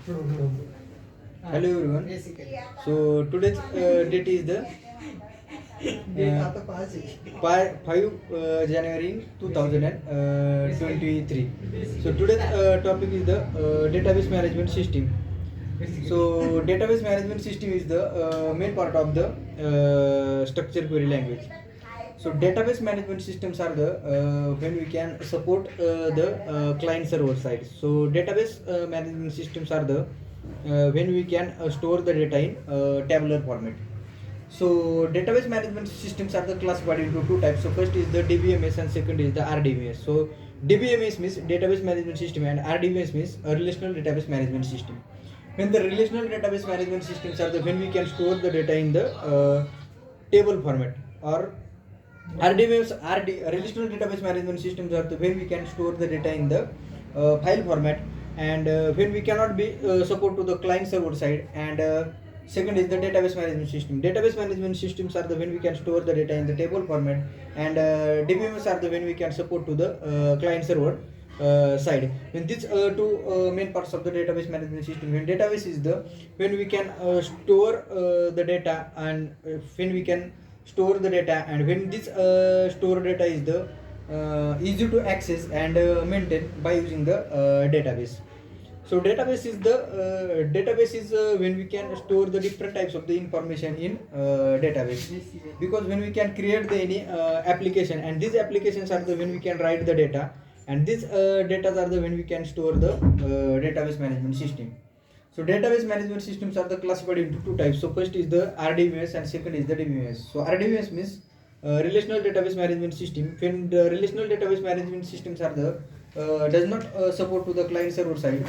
Hello everyone. So today's date is the 5 January 2023. So today's topic is the database management system. So database management system is the main part of the structured query language. So database management systems are the when we can support the client server side. So database management systems are the when we can store the data in tabular format. So database management systems are the classified into two types. So first is the DBMS and second is the RDBMS. So DBMS means database management system and RDBMS means a relational database management system. When the relational database management systems are the when we can store the data in the table format, or RDBMS, relational database management systems are the when we can store the data in the file format, and when we cannot be support to the client server side. And second is the database management system. Database management systems are the when we can store the data in the table format, and DBMS are the when we can support to the client server side. When these two main parts of the database management system, when database is the when we can store the data, and when we can store the data, and when this store data is the easy to access and maintain by using the database. So database is the when we can store the different types of the information in database, because when we can create the any application, and these applications are the when we can write the data, and these data are the when we can store the database management system. So database management systems are the classified into two types. So first is the RDBMS and second is the DBMS. So RDBMS means relational database management system. When the relational database management systems are the does not support to the client server side,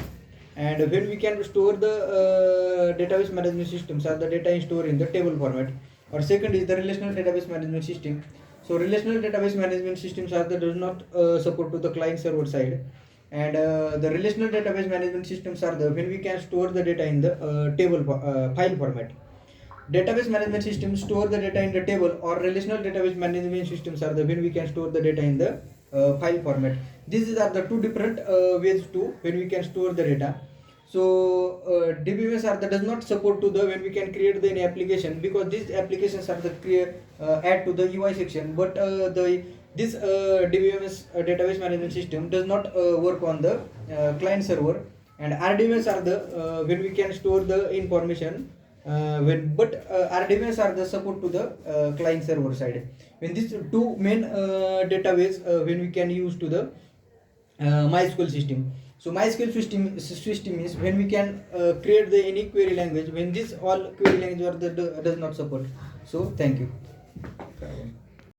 and when we can store the database management systems are the data is stored in the table format. Or second is the relational database management system. So relational database management systems are the does not support to the client server side, and the relational database management systems are the when we can store the data in the file format. Database management systems store the data in the table, or relational database management systems are the when we can store the data in the file format. These are the two different ways to when we can store the data. So DBMS are the does not support to the when we can create the any application, because these applications are the add to the UI section, but this DBMS database management system does not work on the client server. And RDBMS are the when we can store the information but RDBMS are the support to the client server side. When these two main database when we can use to the MySQL system. So MySQL system is when we can create the any query language, when this all query language or the does not support. So thank you.